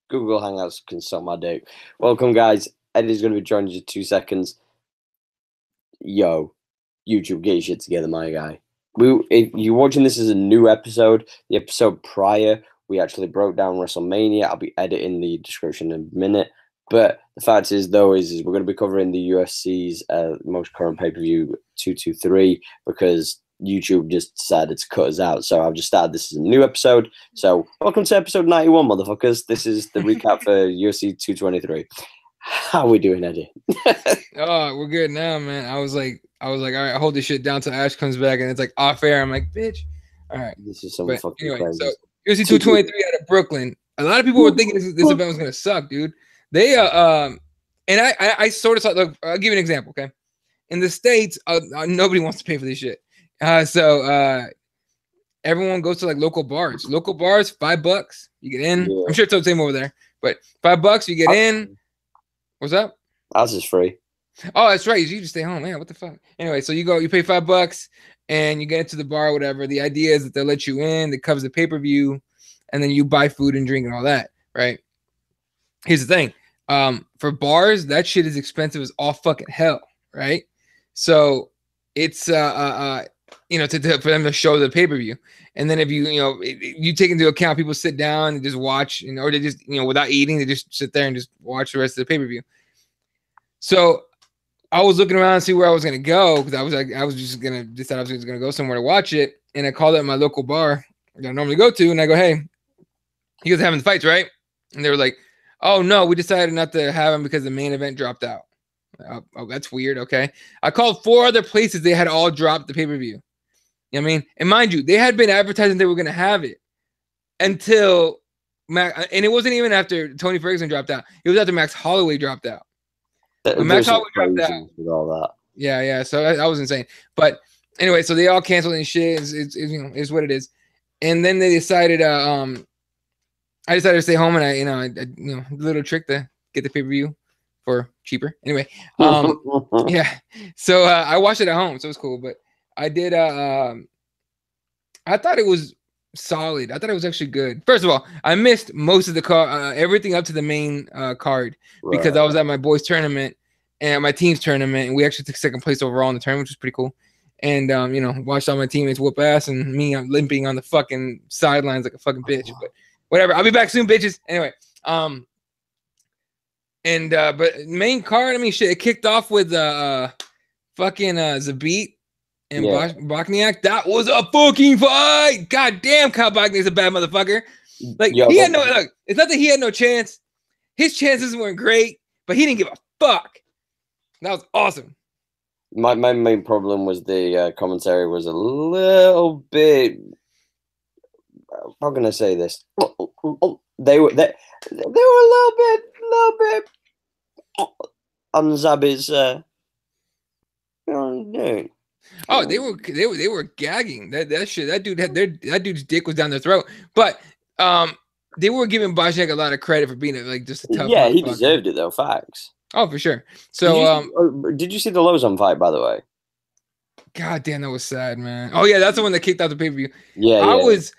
Google Hangouts can suck my dick. Welcome, guys. Eddie's going to be joining you in 2 seconds. Yo, YouTube, get your shit together, my guy. If you're watching this as a new episode, the episode prior, we actually broke down WrestleMania. I'll be editing the description in a minute. But the fact is, though, is we're going to be covering the UFC's most current pay-per-view 223 because YouTube just decided to cut us out. So I've just started this as a new episode. So welcome to episode 91, motherfuckers. This is the recap for UFC 223. How are we doing, Eddie? Oh, we're good now, man. I was like, all right, hold this shit down till Ash comes back, and it's like off air. I'm like, bitch. All right. This is something fucking crazy. So UFC 223 out of Brooklyn. A lot of people were thinking this event was gonna suck, dude. They and I sort of thought. Look, I'll give you an example, okay? In the States, nobody wants to pay for this shit. So everyone goes to like local bars. Local bars, $5, you get in. Yeah. I'm sure it's the same over there, but $5, you get in. What's up? Ours is free. Oh, that's right. You just stay home, man. What the fuck? Anyway, so you pay $5 and you get into the bar, whatever. The idea is that they'll let you in, that covers the pay-per-view, and then you buy food and drink and all that, right? Here's the thing. For bars, that shit is expensive as all fucking hell, right? So it's for them to show the pay-per-view. And then if you take into account people sit down and just watch, or they just, without eating, they just sit there and just watch the rest of the pay-per-view. So I was looking around to see where I was going to go because I was just going to decide I was going to go somewhere to watch it. And I called up my local bar that I normally go to. And I go, hey, you guys having the fights, right? And they were like, oh, no, we decided not to have them because the main event dropped out. Oh, that's weird. Okay. I called 4 other places. They had all dropped the pay-per-view. You know what I mean? And mind you, they had been advertising they were going to have it until Max, and it wasn't even after Tony Ferguson dropped out. It was after Max Holloway dropped out. Max Holloway dropped out. With all that. Yeah. So that was insane. But anyway, so they all canceled and shit. It's what it is. And then they decided, I decided to stay home and I little trick to get the pay-per-view for cheaper. Anyway, yeah. So I watched it at home, so it was cool. But I did. I thought it was solid. I thought it was actually good. First of all, I missed most of the everything up to the main card because I was at my boys' tournament and my team's tournament, and we actually took second place overall in the tournament, which was pretty cool. And watched all my teammates whoop ass, and me, I'm limping on the fucking sidelines like a fucking bitch. But whatever, I'll be back soon, bitches. Anyway, but main card, I mean, shit, it kicked off with fucking Zabit and Bochniak. That was a fucking fight. God damn, Kyle Bochniak's a bad motherfucker. Like, he had look, it's not that he had no chance. His chances weren't great, but he didn't give a fuck. That was awesome. My main problem was the commentary was a little bit. How can I say this? They were a little bit on Zabit's. Oh, they were gagging that shit. That dude's dick was down their throat. But they were giving Bochniak a lot of credit for being just a tough. Yeah, he deserved it though. Facts. Oh, for sure. So did you see the Lozon fight, by the way? God damn, that was sad, man. Oh yeah, that's the one that kicked out the pay-per-view. Yeah, I was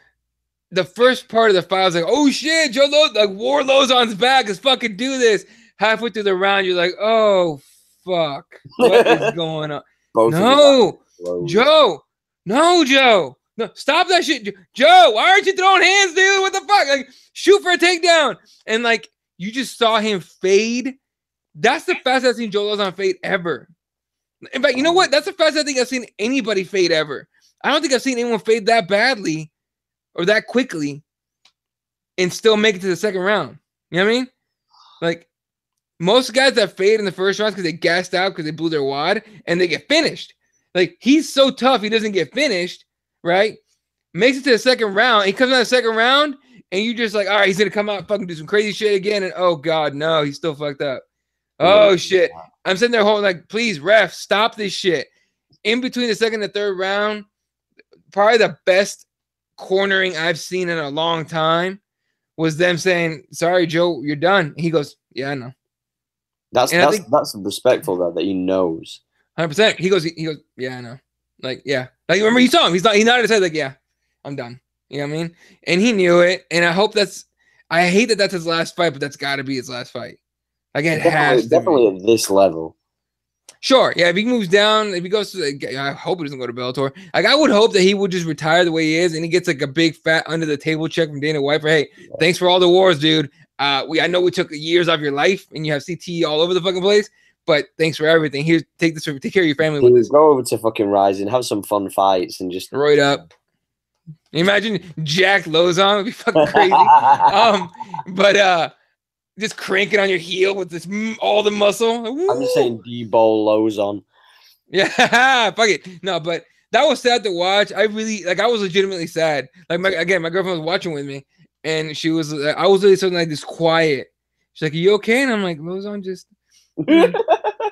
the first part of the fight. I was like, oh shit, Joe War Lozon's back. Let's fucking do this. Halfway through the round, you're like, oh fuck, what is going on? No, Joe. No, stop that shit, Joe. Why aren't you throwing hands, dude? What the fuck? Like, shoot for a takedown. And you just saw him fade. That's the fastest I've seen Joe Lozon fade ever. In fact, you know what? That's the fastest I think I've seen anybody fade ever. I don't think I've seen anyone fade that badly or that quickly and still make it to the second round. You know what I mean? Like, most guys that fade in the first round because they gassed out because they blew their wad and they get finished. Like, he's so tough, he doesn't get finished, right? Makes it to the second round. He comes out of the second round, and you just like, all right, he's going to come out and fucking do some crazy shit again. And, oh, God, no, he's still fucked up. Oh, shit. I'm sitting there holding like, please, ref, stop this shit. In between the second and third round, probably the best cornering I've seen in a long time was them saying, sorry, Joe, you're done. He goes, yeah, I know. That's respectful that he knows. 100%. He goes, yeah, I know. Like, yeah. Like, remember, you saw him. He nodded his head like, yeah, I'm done. You know what I mean? And he knew it. And I hope I hate that that's his last fight, but that's got to be his last fight. Like it has to definitely be. at this level. Sure, yeah. If he moves down, if he goes to, I hope he doesn't go to Bellator. Like I would hope that he would just retire the way he is, and he gets like a big fat under the table check from Dana White for, hey, thanks for all the wars, dude. I know we took years off your life, and you have CT all over the fucking place, but thanks for everything. Here, take this, take care of your family with this. Go over to fucking Rising, have some fun fights, and just right up. Imagine Jack Lozon would be fucking crazy. But just cranking on your heel with this all the muscle. Woo! I'm just saying D-ball Lozon. Yeah, fuck it. No, but that was sad to watch. I really I was legitimately sad. Like my girlfriend was watching with me, and she was I was really something like this quiet. She's like, "Are you okay?" And I'm like, "Lozon just."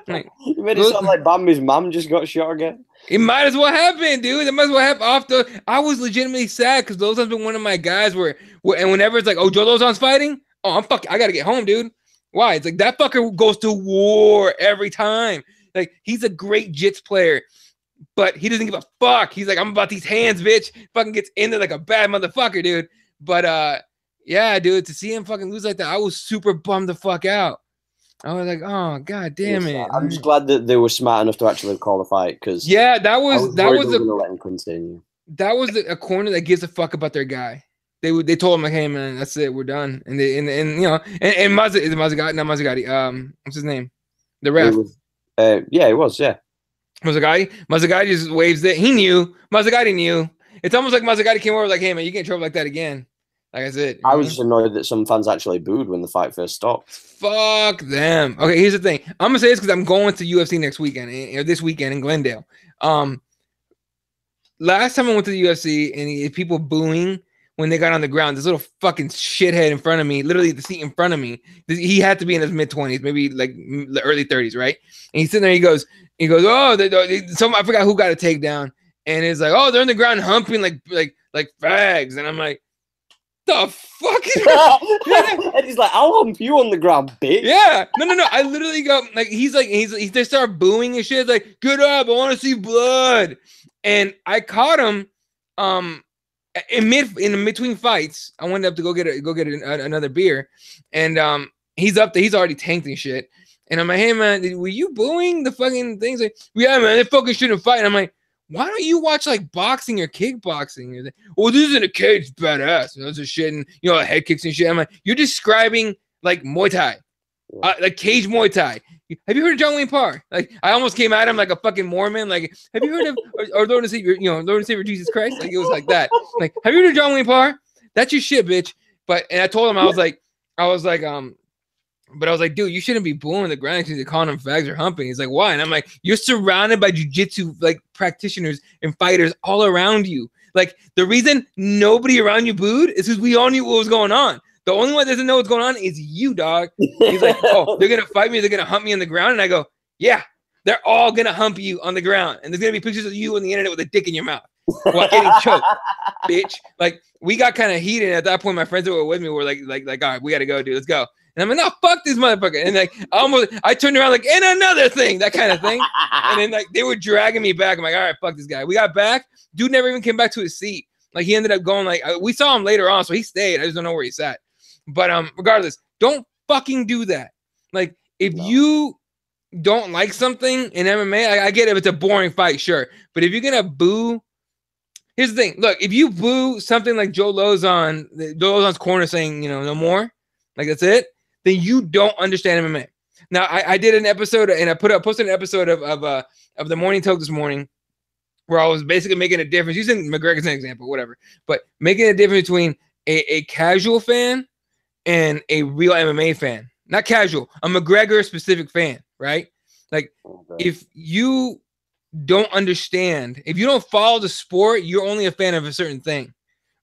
Like, you made it sound like Bambi's mom just got shot again. It might as well happen, dude. It might as well happen off the. I was legitimately sad because Lozon's been one of my guys where and whenever it's like, oh, Joe Lozon's fighting, oh, I gotta get home, dude. Why? It's like that fucker goes to war every time. Like he's a great jits player, but he doesn't give a fuck. He's like, I'm about these hands, bitch. Fucking gets in there like a bad motherfucker, dude. But yeah, dude, to see him fucking lose like that, I was super bummed the fuck out. I was like, oh god damn it. I'm just glad that they were smart enough to actually call the fight because yeah, that was gonna let him continue. That was a corner that gives a fuck about their guy. They told him like, hey man, that's it, we're done. And they and you know and Mazzagatti, not Mazzagatti, what's his name? The ref. Yeah, it was, yeah. Mazzagatti just waves it. He knew. Mazzagatti knew. It's almost like Mazzagatti came over like, hey man, you can't trouble like that again. Like I said, I was just annoyed that some fans actually booed when the fight first stopped. Fuck them. Okay, here's the thing. I'm gonna say this because I'm going to UFC next weekend or this weekend in Glendale. Last time I went to the UFC and people booing when they got on the ground, this little fucking shithead in front of me, literally the seat in front of me, he had to be in his mid-20s, maybe like the early 30s, right? And he's sitting there, he goes, oh, I forgot who got a takedown, and it's like, oh, they're on the ground humping like fags, and I'm like, the fuck is and he's like, I'll hump you on the ground, bitch. Yeah. No. I literally go like they start booing and shit. Like, get up, I want to see blood. And I caught him in between fights. I went up to go get another beer. And he's up there, he's already tanked and shit. And I'm like, hey man, were you booing the fucking things? Like, yeah, man, they fucking shouldn't fight. And I'm like, why don't you watch like boxing or kickboxing? You're like, well, this is in a cage, it's badass. You know, this is shit, and you know, head kicks and shit. I'm like, you're describing like Muay Thai, like cage Muay Thai. Have you heard of John Wayne Parr? Like, I almost came at him like a fucking Mormon. Like, have you heard of or Lord and Savior? You know, Lord and Savior Jesus Christ. Like, it was like that. Like, have you heard of John Wayne Parr? That's your shit, bitch. And I told him, I was like, but I was like, dude, you shouldn't be booing the ground because you're calling them fags or humping. He's like, why? And I'm like, you're surrounded by jiu-jitsu like practitioners and fighters all around you. Like, the reason nobody around you booed is because we all knew what was going on. The only one that doesn't know what's going on is you, dog. He's like, oh, they're gonna fight me, they're gonna hump me on the ground. And I go, yeah, they're all gonna hump you on the ground. And there's gonna be pictures of you on the internet with a dick in your mouth while getting choked, bitch. Like, we got kind of heated at that point. My friends that were with me were like, all right, we gotta go, dude, let's go. And I'm like, no, fuck this motherfucker. And like, I turned around like, and another thing, that kind of thing. And then like, they were dragging me back. I'm like, all right, fuck this guy. We got back. Dude never even came back to his seat. Like, he ended up going like, we saw him later on, so he stayed. I just don't know where he sat. But regardless, don't fucking do that. Like, if you don't like something in MMA, I get it if it's a boring fight, sure. But if you're gonna boo, here's the thing. Look, if you boo something like Joe Lozon's corner saying, you know, no more, like that's it, then you don't understand MMA. Now, I did an episode and I posted an episode of the Morning Talk this morning where I was basically making a difference. Using McGregor's an example, whatever, but making a difference between a casual fan and a real MMA fan. Not casual, a McGregor specific fan, right? Like, if you don't understand, if you don't follow the sport, you're only a fan of a certain thing,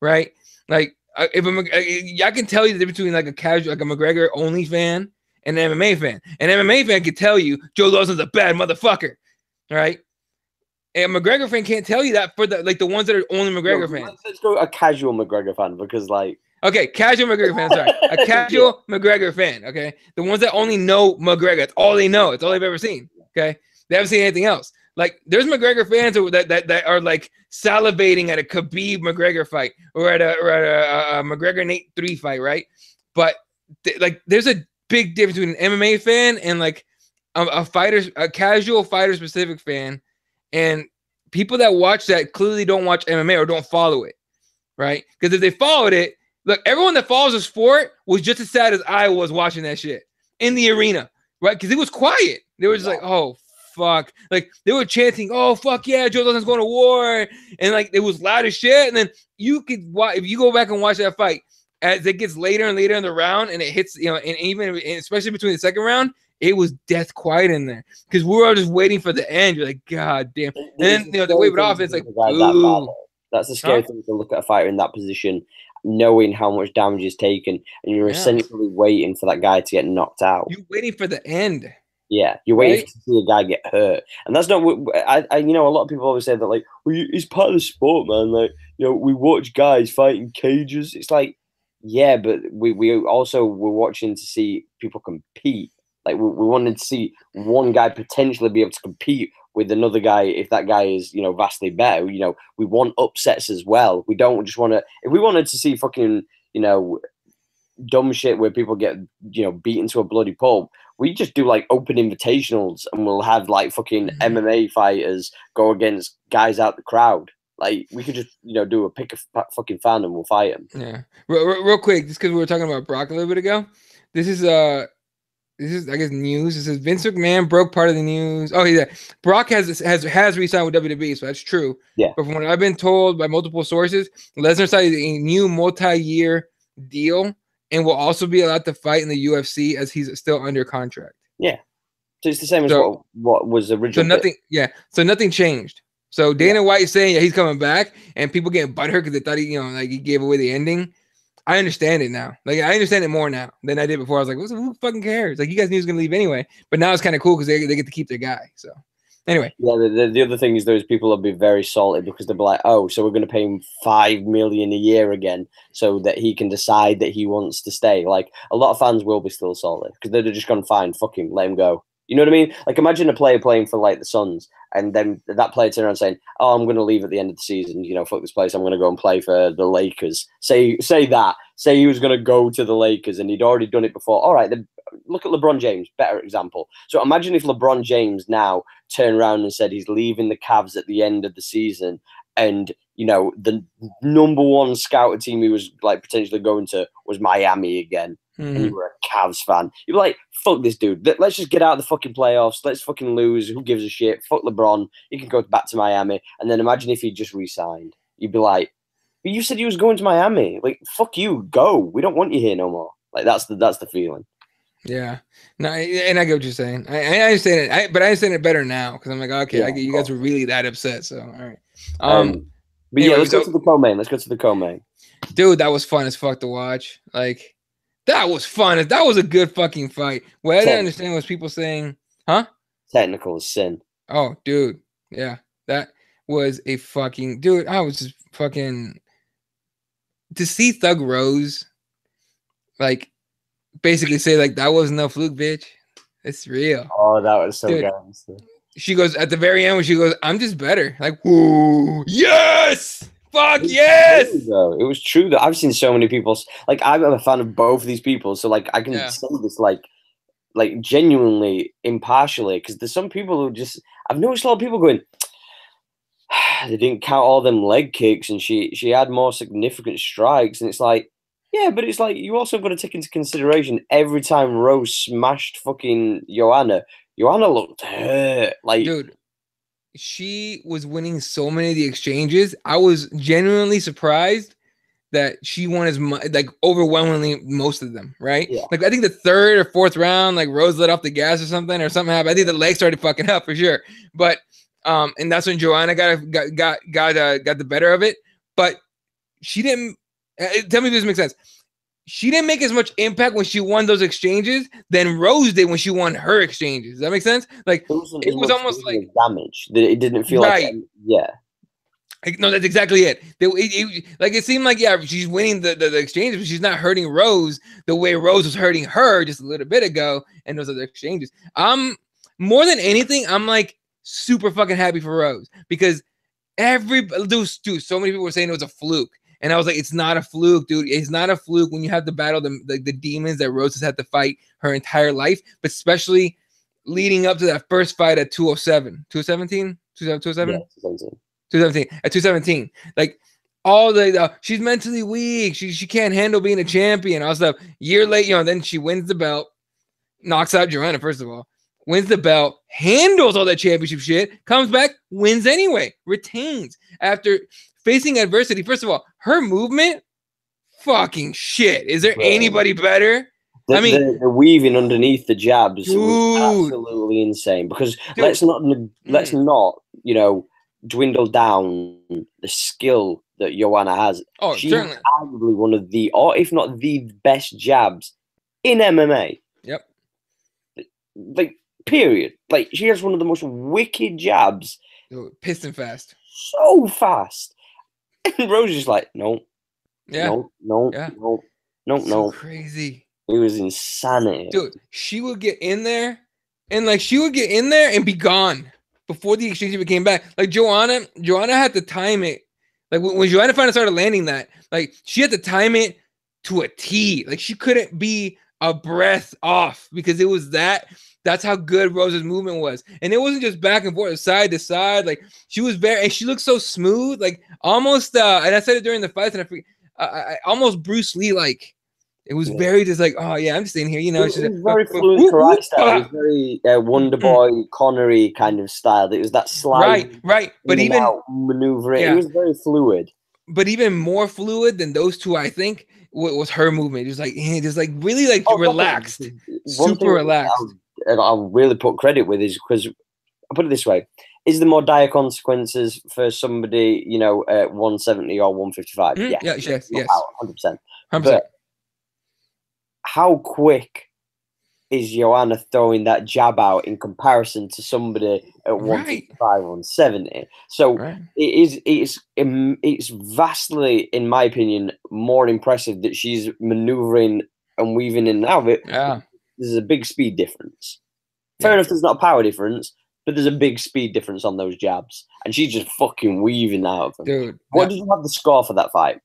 right? Like, I can tell you the difference between like a casual, like a McGregor only fan and an MMA fan. An MMA fan can tell you Joe Lozon's a bad motherfucker, right? And a McGregor fan can't tell you that for the ones that are only McGregor fans. Let's go a casual McGregor fan because like. Okay, casual McGregor fan, sorry. A casual McGregor fan, okay? The ones that only know McGregor. It's all they know. It's all they've ever seen, okay? They haven't seen anything else. Like, there's McGregor fans that are, like, salivating at a Khabib McGregor fight or at a McGregor Nate 3 fight, right? but like there's a big difference between an MMA fan and like a casual fighter specific fan, and people that watch that clearly don't watch MMA or don't follow it, right? Because if they followed it, look, everyone that follows the sport was just as sad as I was watching that shit in the arena, right? Because it was quiet. They were just like, oh fuck, like they were chanting, oh fuck yeah, Joe Dawson's going to war, and like it was loud as shit. And then you could watch, if you go back and watch that fight as it gets later and later in the round, and it hits, you know, and even especially between the second round, it was death quiet in there because we were all just waiting for the end. You're like, God damn. And then, you know, they wave it off. It's like, ooh. That's the scary thing to look at a fighter in that position, knowing how much damage is taken, and you're essentially waiting for that guy to get knocked out. You're waiting for the end. Yeah, you're waiting to see a guy get hurt, and that's not what I. You know, a lot of people always say that, like, well, it's part of the sport, man. Like, you know, we watch guys fighting cages. It's like, yeah, but we also were watching to see people compete. Like, we wanted to see one guy potentially be able to compete with another guy if that guy is, you know, vastly better. You know, we want upsets as well. We don't just want to. If we wanted to see fucking, you know, dumb shit where people get, you know, beaten to a bloody pulp, we just do like open invitationals and we'll have like fucking MMA fighters go against guys out the crowd. Like, we could just, you know, do a pick a fucking fan and we'll fight him. Yeah. Real quick, just because we were talking about Brock a little bit ago, this is I guess news. It says Vince McMahon broke part of the news. Oh yeah, Brock has re-signed with WWE, so that's true. Yeah. But from what I've been told by multiple sources, Lesnar signed a new multi-year deal and will also be allowed to fight in the UFC as he's still under contract. Yeah. So it's the same as what was original. So nothing. Yeah. So nothing changed. So Dana White is saying he's coming back, and people getting butthurt because they thought he, you know, like he gave away the ending. I understand it now. Like, I understand it more now than I did before. I was like, who fucking cares? Like, you guys knew he was going to leave anyway. But now it's kind of cool because they get to keep their guy. So, anyway. Yeah, the other thing is those people will be very salty because they'll be like, oh, so we're going to pay him $5 million a year again so that he can decide that he wants to stay. Like, a lot of fans will be still salty because they're just going to fine, fuck him, let him go. You know what I mean? Like, imagine a player playing for, like, the Suns, and then that player turn around saying, oh, I'm going to leave at the end of the season. You know, fuck this place. I'm going to go and play for the Lakers. Say that. Say he was going to go to the Lakers, and he'd already done it before. All right, then look at LeBron James. Better example. So imagine if LeBron James now turned around and said he's leaving the Cavs at the end of the season, and, you know, the number one scouted team he was, like, potentially going to was Miami again. And you were a Cavs fan. You're like, fuck this dude. Let's just get out of the fucking playoffs. Let's fucking lose. Who gives a shit? Fuck LeBron. He can go back to Miami. And then imagine if he just re-signed. You'd be like, but you said he was going to Miami. Like, fuck you. Go. We don't want you here no more. Like, that's the feeling. Yeah. No, and I get what you're saying. I understand it. But I understand it better now because I'm like, okay, you guys were really that upset. So, all right. But anyway, let's go to the co-main. Let's go to the co-main. Dude, that was fun as fuck to watch. Like, that was fun. That was a good fucking fight. What I didn't understand was people saying, huh? Technical sin. Oh, dude. Yeah. That was a fucking... Dude, I was just fucking... To see Thug Rose, like, basically say, like, that was no fluke, bitch. It's real. Oh, that was so good. She goes, at the very end, when she goes, I'm just better. Like, whoa, yes! Fuck yes! It was true that I've seen so many people. Like, I'm a fan of both of these people, so like I can say this like genuinely impartially because there's some people who just I've noticed a lot of people going. They didn't count all them leg kicks, and she had more significant strikes, and it's like, yeah, but it's like you also got to take into consideration every time Rose smashed fucking Joanna looked hurt. Like, dude. She was winning so many of the exchanges. I was genuinely surprised that she won as much, like overwhelmingly most of them, right? Yeah. Like I think the third or fourth round, like Rose let off the gas or something happened. I think the leg started fucking up for sure. But and that's when Joanna got the better of it. But she didn't. Tell me if this makes sense. She didn't make as much impact when she won those exchanges than Rose did when she won her exchanges. Does that make sense? Like it was almost like damage. It didn't feel like no, that's exactly it. It seemed like she's winning the exchanges, but she's not hurting Rose the way Rose was hurting her just a little bit ago and those other exchanges. More than anything, I'm like super fucking happy for Rose because so many people were saying it was a fluke. And I was like, it's not a fluke, dude. It's not a fluke when you have to battle the demons that Rose has had to fight her entire life, but especially leading up to that first fight at 207. 217? 207? Yeah, 217. 217. At 217. Like, all she's mentally weak. She can't handle being a champion. All stuff. Year late, then she wins the belt, knocks out Joanna, first of all, wins the belt, handles all that championship shit, comes back, wins anyway, retains after facing adversity. First of all, her movement, fucking shit. Is there anybody better? The weaving underneath the jabs was absolutely insane. Because let's not dwindle down the skill that Joanna has. Oh, she's certainly arguably one of the, or if not the best jabs in MMA. Yep. Like, period. Like, she has one of the most wicked jabs. Piston fast. So fast. And Rose is like, no. Yeah. No. So crazy. It was insanity. Dude, she would get in there and be gone before the exchange even came back. Like, Joanna had to time it. Like, when Joanna finally started landing that, like, she had to time it to a T. Like, she couldn't be a breath off because it was that's how good Rose's movement was. And it wasn't just back and forth, side to side. Like, she was and she looked so smooth, like almost, and I said it during the fights, and I almost Bruce Lee, like, it was very just like, oh yeah, I'm just in here, It was very fluent karate style. It was very Wonder Boy, Connery kind of style. It was that slide, right. But even maneuver, it was very fluid. But even more fluid than those two, I think, was her movement. Just like really like relaxed, super relaxed. I'll really put credit with is because I put it this way: is there more dire consequences for somebody, at 170 or 155? Yes, 100%. 100%. How quick is Joanna throwing that jab out in comparison to somebody at 155, 170? So it's vastly, in my opinion, more impressive that she's maneuvering and weaving in and out of it. Yeah. There's a big speed difference. Fair enough, there's not a power difference, but there's a big speed difference on those jabs. And she's just fucking weaving out of them. Dude. What did you have the score for that fight?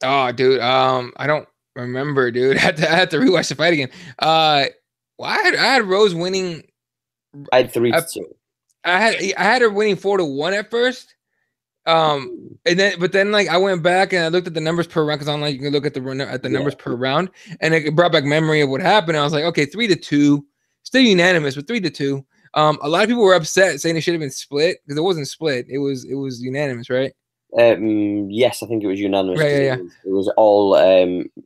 Oh, dude. I don't remember, dude. I had to rewatch the fight again. I had Rose winning. I had 3-2. I had her winning 4-1 at first. And then like I went back and I looked at the numbers per round, because online you can look at the numbers per round, and it brought back memory of what happened. I was like, okay, 3-2, still unanimous, but 3-2. A lot of people were upset, saying it should have been split, because it wasn't split. It was unanimous, right? Yes, I think it was unanimous. Right, yeah. It was all.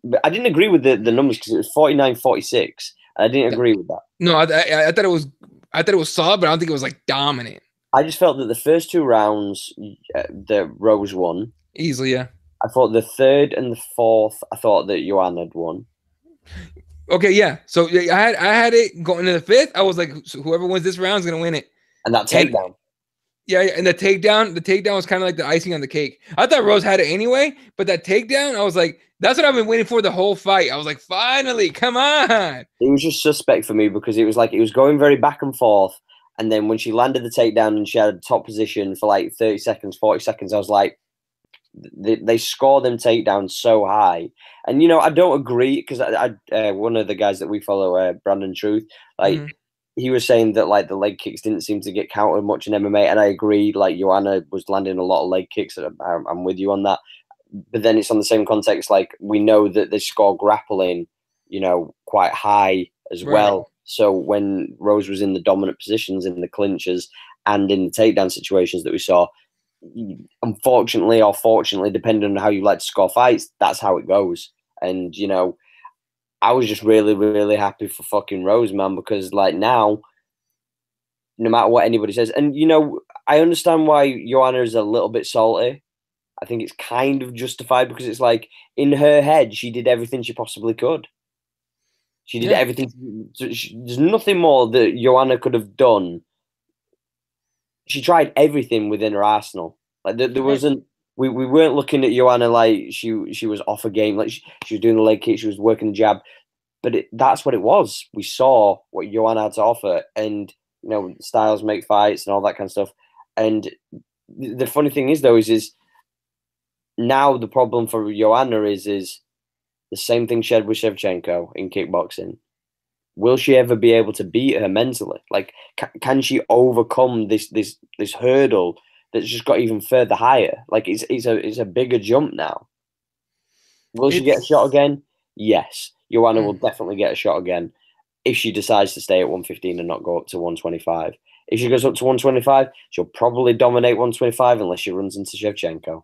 But I didn't agree with the numbers because it was 49-46. I didn't agree with that. No, I thought it was. I thought it was solid, but I don't think it was like dominant. I just felt that the first two rounds, the Rose won easily. Yeah. I thought the third and the fourth, I thought that Joanna had won. Okay, yeah. So I had it going into the fifth. I was like, so whoever wins this round is gonna win it. And that takedown. Yeah, and the takedown was kind of like the icing on the cake. I thought Rose had it anyway, but that takedown, I was like, that's what I've been waiting for the whole fight. I was like, finally, come on. It was just suspect for me because it was like it was going very back and forth. And then when she landed the takedown and she had a top position for like 30 seconds, 40 seconds, I was like, they score them takedowns so high. And, I don't agree because I one of the guys that we follow, Brandon Truth, he was saying that like the leg kicks didn't seem to get counted much in MMA. And I agree, like Joanna was landing a lot of leg kicks. I'm with you on that. But then it's on the same context. Like we know that they score grappling, quite high as well. So when Rose was in the dominant positions, in the clinches and in the takedown situations that we saw, unfortunately or fortunately, depending on how you like to score fights, that's how it goes. And, I was just really, really happy for fucking Rose, man, because like now, no matter what anybody says, and, I understand why Joanna is a little bit salty. I think it's kind of justified because it's like in her head, she did everything she possibly could. She did everything. There's nothing more that Joanna could have done. She tried everything within her arsenal. Like there wasn't. We weren't looking at Joanna like she was off a game. Like she was doing the leg kick. She was working the jab. But that's what it was. We saw what Joanna had to offer, and styles make fights and all that kind of stuff. And the funny thing is, though, is now the problem for Joanna is the same thing she had with Shevchenko in kickboxing. Will she ever be able to beat her mentally? Like, can she overcome this hurdle that's just got even further higher? Like, it's a bigger jump now. Will she get a shot again? Yes. Joanna will definitely get a shot again if she decides to stay at 115 and not go up to 125. If she goes up to 125, she'll probably dominate 125 unless she runs into Shevchenko.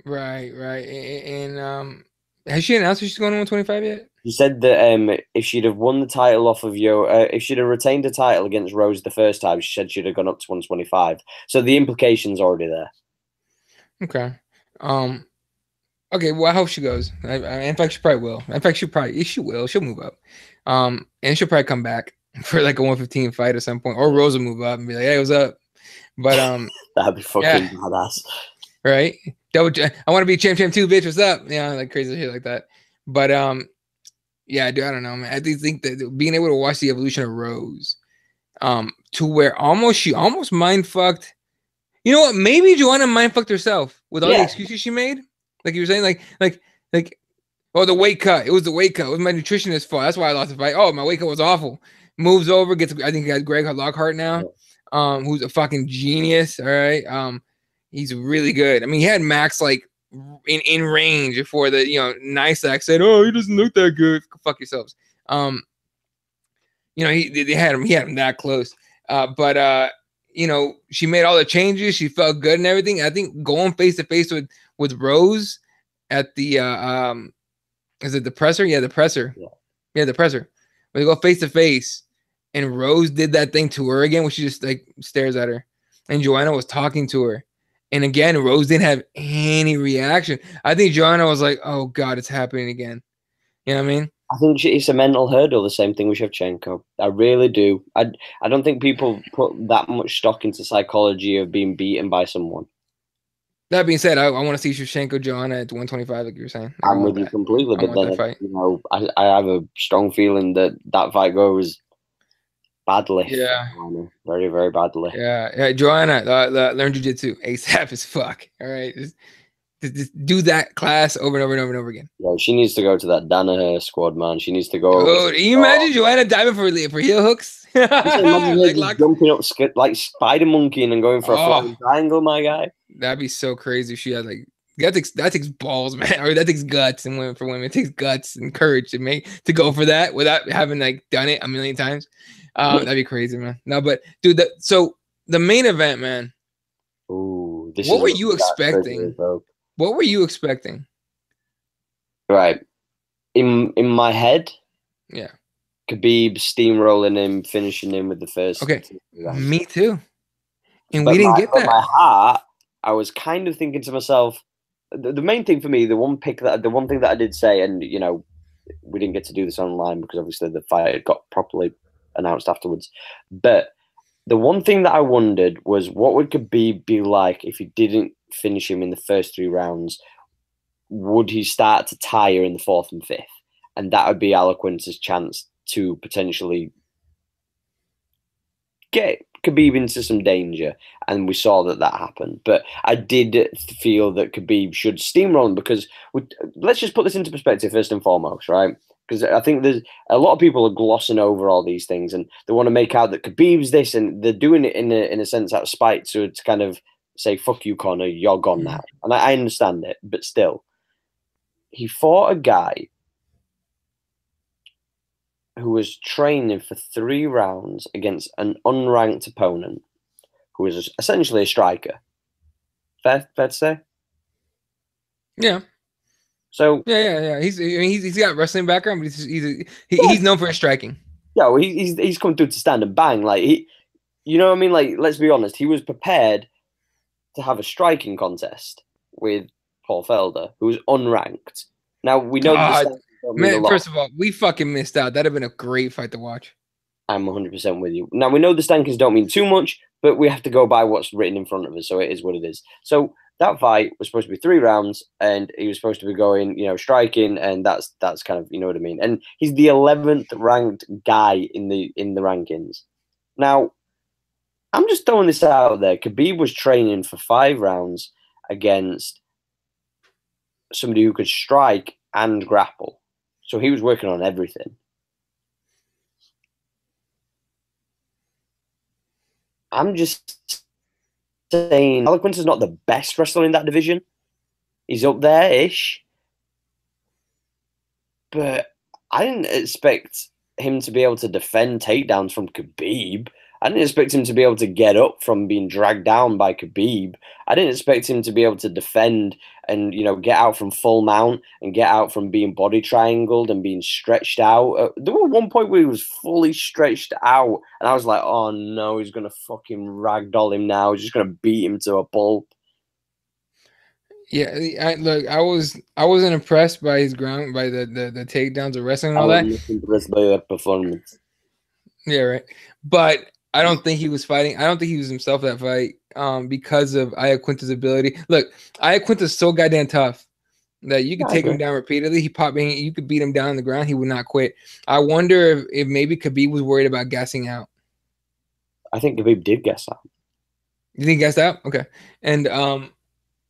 Right. And has she announced that she's going to 125 yet? She said that if she'd have won the title off of if she'd have retained the title against Rose the first time, she said she'd have gone up to 125. So the implication's already there. Okay. Okay, well, I hope she goes. In fact, she probably will. In fact, she will. She'll move up. And she'll probably come back for like a 115 fight at some point. Or Rose will move up and be like, hey, what's up? But that'd be fucking badass. Right? I want to be champ 2, bitch. What's up? Yeah, like crazy shit like that. But yeah, dude, I don't know, man. I do think that being able to watch the evolution of Rose, to where she almost mind fucked. You know what? Maybe Joanna mind fucked herself with all the excuses she made. Like you were saying, like, oh, the weight cut. It was the weight cut. It was my nutritionist's fault. That's why I lost the fight. Oh, my weight cut was awful. Moves over, I think he has Greg Lockhart now, who's a fucking genius. All right. He's really good. I mean, he had Max like in range before the Nysak said, "Oh, he doesn't look that good." Fuck yourselves. They had him that close. But she made all the changes. She felt good and everything. I think going face to face with Rose at the is it the presser? Yeah, the presser. Yeah, the presser. When they go face to face, and Rose did that thing to her again, where she just like stares at her, and Joanna was talking to her. And again, Rose didn't have any reaction. I think Joanna was like, "Oh God, it's happening again." You know what I mean? I think it's a mental hurdle. The same thing with Shevchenko. I really do. I don't think people put that much stock into psychology of being beaten by someone. That being said, I want to see Shevchenko Joanna at 125, like you were saying. I'm with you completely, but then I have a strong feeling that fight goes badly. Yeah, very, very badly. Yeah. Joanna, learn jiu-jitsu ASAP as fuck. All right, just do that class over and over and over and over again. Yeah, she needs to go to that Danaher squad, man. She needs to go. Oh, can you imagine Joanna diving for heel hooks? Like jumping up like spider monkeying and going for a flying triangle, my guy. That'd be so crazy. She had like that takes balls, man, or that takes guts. And for women, it takes guts and courage to go for that without having like done it a million times. That'd be crazy, man. No, but dude, so the main event, man. Ooh, what were you expecting? What were you expecting? Right, in my head, yeah, Khabib steamrolling him, finishing him with the first. Okay, me too. And we didn't get that. My heart, I was kind of thinking to myself, the main thing for me, the one thing that I did say, and we didn't get to do this online because obviously the fight got properly announced afterwards. But the one thing that I wondered was, what would Khabib be like if he didn't finish him in the first 3 rounds? Would he start to tire in the 4th and 5th? And that would be Alarquin's chance to potentially get Khabib into some danger. And we saw that happened. But I did feel that Khabib should steamroll him because let's just put this into perspective first and foremost, right? Because I think there's a lot of people are glossing over all these things and they want to make out that Khabib's this, and they're doing it in a sense out of spite to kind of say, fuck you, Conor, you're gone now. And I understand it, but still. He fought a guy who was training for 3 rounds against an unranked opponent who was essentially a striker. Fair to say? Yeah. So yeah. He's got wrestling background, but he's known for his striking. Yeah, well, he's come through to stand and bang. Like you know what I mean? Like, let's be honest, he was prepared to have a striking contest with Paul Felder, who was unranked. Now we know man, first of all, we fucking missed out. That'd have been a great fight to watch. I'm 100% with you. Now we know the standings don't mean too much, but we have to go by what's written in front of us, so it is what it is. So that fight was supposed to be 3 rounds, and he was supposed to be going, striking, and that's kind of, you know what I mean. And he's the 11th ranked guy in the rankings. Now, I'm just throwing this out there. Khabib was training for 5 rounds against somebody who could strike and grapple. So he was working on everything. I'm just saying, Iaquinta's not the best wrestler in that division. He's up there-ish. But I didn't expect him to be able to defend takedowns from Khabib. I didn't expect him to be able to get up from being dragged down by Khabib. I didn't expect him to be able to defend and, get out from full mount and get out from being body triangled and being stretched out. There was one point where he was fully stretched out, and I was like, oh no, he's going to fucking ragdoll him now. He's just going to beat him to a pulp. Yeah, I wasn't impressed by his ground, by the takedowns of wrestling and all that. I wasn't impressed by that performance. Yeah, right. But I don't think he was fighting. I don't think he was himself that fight because of Iaquinta's ability. Look, Iaquinta's so goddamn tough that you could take him down repeatedly. You could beat him down on the ground. He would not quit. I wonder if maybe Khabib was worried about gassing out. I think Khabib did gas out. You think he gassed out? Okay. And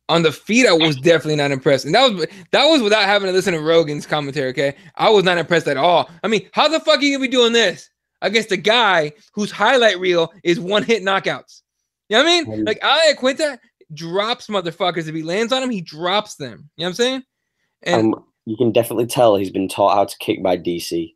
on the feet, I was definitely not impressed. And that was without having to listen to Rogan's commentary, okay? I was not impressed at all. I mean, how the fuck are you going to be doing this against a guy whose highlight reel is one-hit knockouts? You know what I mean? Like, Iaquinta drops motherfuckers. If he lands on him, he drops them. You know what I'm saying? And you can definitely tell he's been taught how to kick by DC.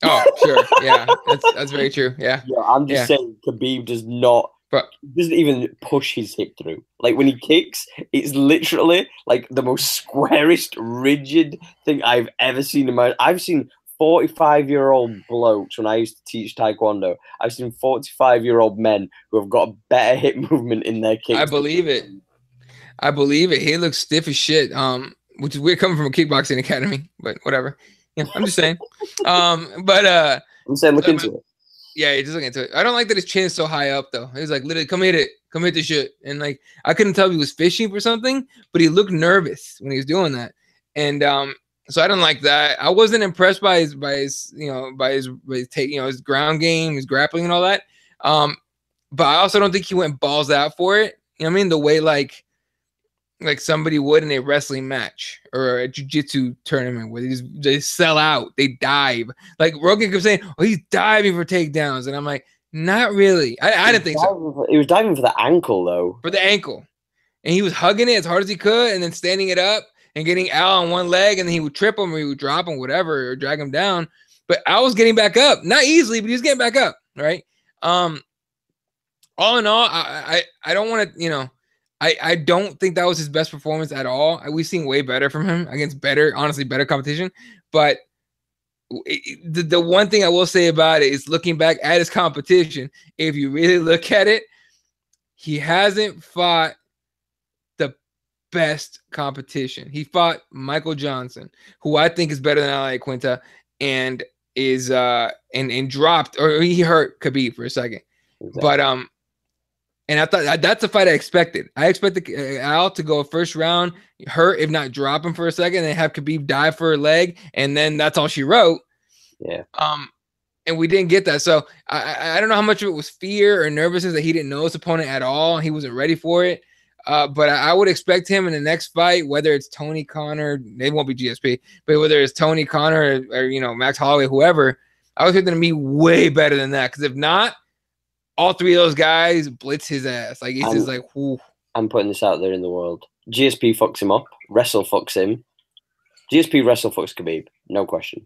Oh, sure. Yeah, that's very true. Yeah. Yeah, I'm just saying Khabib does not... But he doesn't even push his hip through. Like, when he kicks, it's literally like the most squarest, rigid thing I've ever seen in my... I've seen 45-year-old blokes when I used to teach Taekwondo. I've seen 45-year-old men who have got a better hip movement in their kicks. I believe it. He looks stiff as shit. Which is weird coming from a kickboxing academy, but whatever. Yeah, I'm just saying. I'm saying look into it. Yeah, you're just looking into it. I don't like that his chin is so high up, though. He's like, literally, come hit it. Come hit the shit. And, like, I couldn't tell if he was fishing for something, but he looked nervous when he was doing that. And so I don't like that. I wasn't impressed by his ground game, his grappling and all that. But I also don't think he went balls out for it. You know what I mean? The way, like somebody would in a wrestling match or a jiu-jitsu tournament where they sell out, they dive. Like Rogan kept saying, oh, he's diving for takedowns. And I'm like, not really. I didn't think so. He was diving for the ankle, though. For the ankle. And he was hugging it as hard as he could and then standing it up and getting Al on one leg, and then he would trip him or he would drop him, whatever, or drag him down. But Al was getting back up. Not easily, but he was getting back up, right? All in all, I don't want to, I don't think that was his best performance at all. We've seen way better from him against better competition. But the one thing I will say about it is looking back at his competition, if you really look at it, he hasn't fought the best competition. He fought Michael Johnson, who I think is better than Iaquinta, and is and dropped, or he hurt Khabib for a second. Exactly. But and I thought that's a fight I expected. I expected Al to go first round, hurt, if not drop him for a second, and have Khabib dive for a leg, and then that's all she wrote. Yeah. And we didn't get that. So I don't know how much of it was fear or nervousness that he didn't know his opponent at all. He wasn't ready for it. But I would expect him in the next fight, whether it's Tony Connor, it won't be GSP, but whether it's Tony Connor or Max Holloway, whoever, I was expecting him to be way better than that. Because if not, all three of those guys blitz his ass. Like, it's just like, whoo. I'm putting this out there in the world. GSP fucks him up. Wrestle fucks him. GSP wrestle fucks Khabib. No question.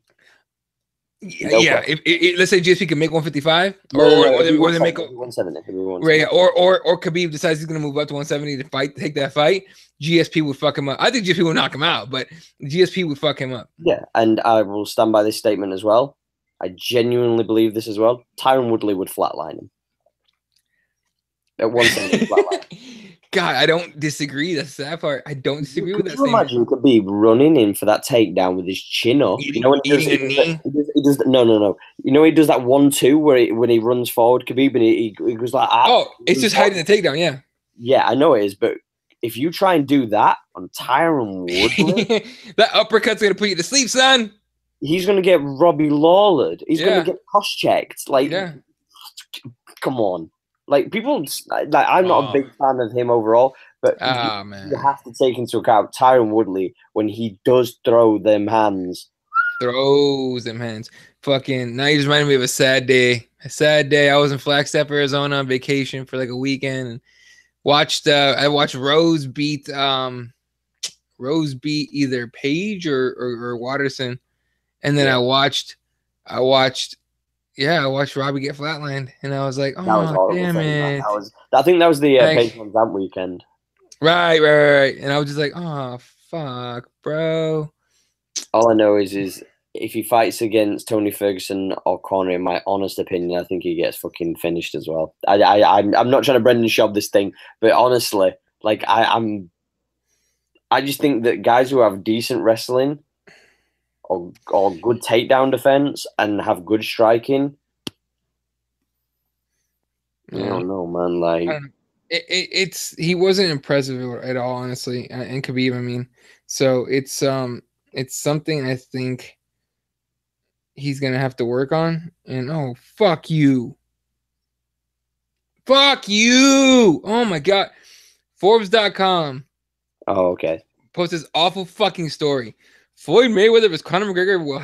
Yeah. If let's say GSP can make 155, or they make 170. Right. Or Khabib decides he's going to move up to 170 to take that fight. GSP would fuck him up. I think GSP would knock him out, but GSP would fuck him up. Yeah, and I will stand by this statement as well. I genuinely believe this as well. Tyron Woodley would flatline him. At 170. God, I don't disagree. That's the sad part. I don't disagree with that. Can you imagine Khabib running in for that takedown with his chin up? When he does no. He does that 1-2 when he runs forward, Khabib, and he goes like, it's just hiding the takedown. Yeah. Yeah, I know it is, but if you try and do that on Tyron Woodley, that uppercut's gonna put you to sleep, son. He's gonna get Robbie Lawlered. He's gonna get cross-checked. Like, come on. Like people, like I'm not a big fan of him overall, but you man, have to take into account Tyron Woodley when he does throw them hands. throws them hands. Fucking now you just reminded me of a sad day. A sad day. I was in Flagstaff, Arizona on vacation for like a weekend and watched I watched Rose beat either Page or Watterson. And then I watched I watched Robbie get flatlined and I was like, That was oh horrible. damn it. I think that was the Like, Page Van Zandt weekend. Right. And I was just like, oh fuck, bro. All I know is if he fights against Tony Ferguson or Conor, in my honest opinion, I think he gets fucking finished as well. I'm not trying to Brendan Schaub this thing, but honestly, like I just think that guys who have decent wrestling or good takedown defense and have good striking, I don't know, man. Like it's he wasn't impressive at all, honestly, and Khabib. I mean, so it's something I think he's gonna have to work on. And oh fuck you, oh my god, Forbes.com. Oh, okay. Post this awful fucking story. Floyd Mayweather vs. Conor McGregor will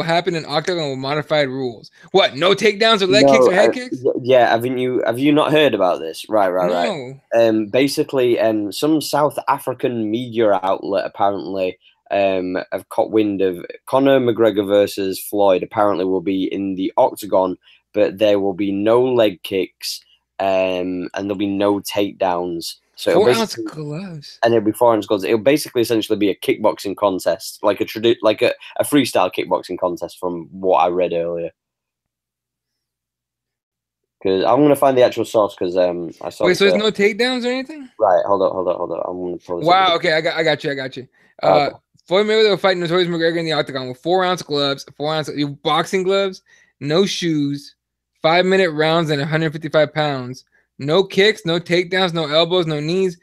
happen in octagon with modified rules. What? No takedowns or leg kicks or head kicks? Yeah, have you not heard about this? Right. No. Basically, some South African media outlet apparently have caught wind of Conor McGregor versus Floyd. Apparently, will be in the octagon, but there will be no leg kicks, and there'll be no takedowns. So 4-ounce gloves, and it'll be 4-ounce gloves. It'll basically essentially be a kickboxing contest, like a freestyle kickboxing contest, from what I read earlier. Because I'm gonna find the actual source because I saw. Wait, so there's no takedowns or anything? Right, hold on. I'm gonna pull this. Wow. Okay, I got you. Floyd Mayweather will fight Notorious McGregor in the octagon with 4-ounce gloves, 4-ounce boxing gloves, no shoes, 5-minute rounds, and 155 pounds. No kicks, no takedowns, no elbows, no knees.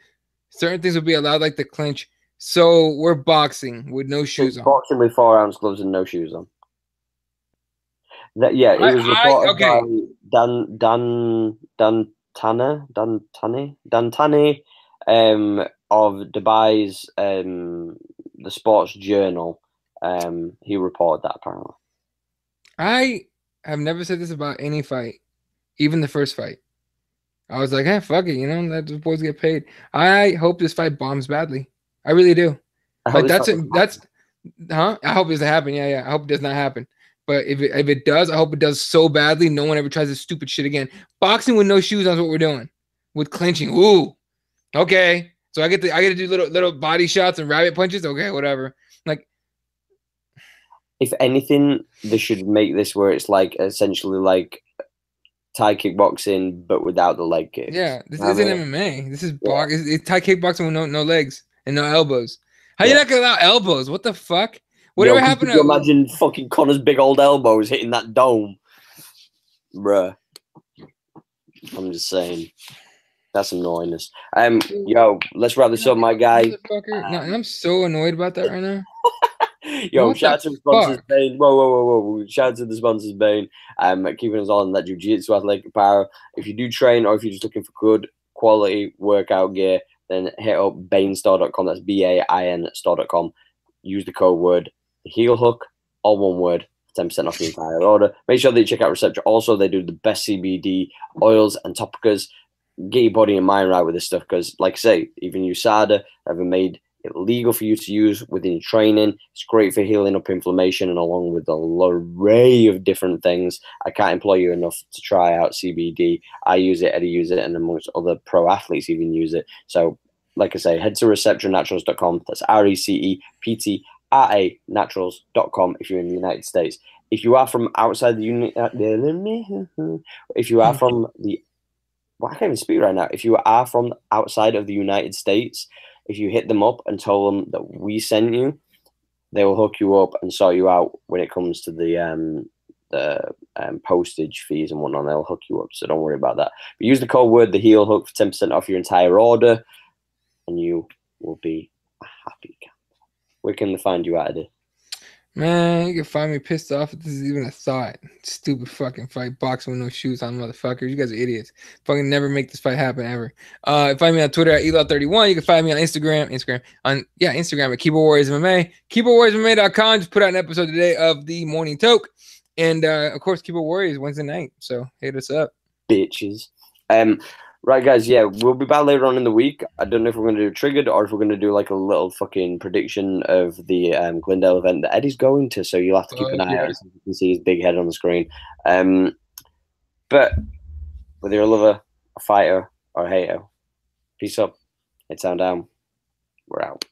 Certain things will be allowed, like the clinch. So we're boxing with no shoes on. Boxing with 4-ounce gloves and no shoes on. It was reported by Dan Tani of Dubai's the Sports Journal. He reported that apparently. I have never said this about any fight, even the first fight. I was like, hey, fuck it, let the boys get paid. I hope this fight bombs badly. I really do. Like I hope it doesn't happen. Yeah. I hope it does not happen. But if it does, I hope it does so badly no one ever tries this stupid shit again. Boxing with no shoes on is what we're doing. With clinching. Ooh. Okay. So I get to do little body shots and rabbit punches. Okay, whatever. Like, if anything, they should make this where it's like essentially like Thai kickboxing, but without the leg kicks. Yeah, this isn't MMA. This is it's Thai kickboxing with no legs and no elbows. How you not gonna allow elbows? What the fuck? Whatever happened to imagine fucking Conor's big old elbows hitting that dome, bruh? I'm just saying. That's annoyingness. Let's wrap this up, my guy. No, I'm so annoyed about that right now. Yo, shout out to the sponsors, Bane. Whoa. Shout out to the sponsors, Bane. Keeping us on that jiu-jitsu athletic power. If you do train or if you're just looking for good quality workout gear, then hit up bainstore.com. That's BAIN store.com. Use the code word heel hook, all one word, 10% off the entire order. Make sure that you check out Receptor. Also, they do the best CBD oils and topicals. Get your body and mind right with this stuff because, like I say, even USADA have made it legal for you to use within your training. It's great for healing up inflammation and along with an array of different things. I can't employ you enough to try out CBD. I use it, Eddie use it, and amongst other pro athletes even use it. So, like I say, head to receptranaturals.com. That's RECEPTRA naturals.com if you're in the United States. If you are from outside the I can't even speak right now. If you are from outside of the United States, if you hit them up and tell them that we sent you, they will hook you up and sort you out when it comes to the postage fees and whatnot. They'll hook you up, so don't worry about that. But use the code word the heel hook for 10% off your entire order, and you will be a happy camper. Where can they find you at, Eddie? Man, you can find me pissed off if this is even a thought. Stupid fucking fight, boxing with no shoes on, motherfuckers. You guys are idiots. Fucking never make this fight happen ever. Find me on Twitter at Elot31. You can find me on Instagram at Keyboard Warriors MMA. KeyboardWarriorsMMA.com. Just put out an episode today of the Morning Toke. And of course, Keyboard Warriors Wednesday night. So hit us up. Bitches. Right, guys, yeah, we'll be back later on in the week. I don't know if we're going to do Triggered or if we're going to do like a little fucking prediction of the Glendale event that Eddie's going to, so you'll have to keep an eye out so you can see his big head on the screen. But whether you're a lover, a fighter, or a hater, peace up, head sound down, we're out.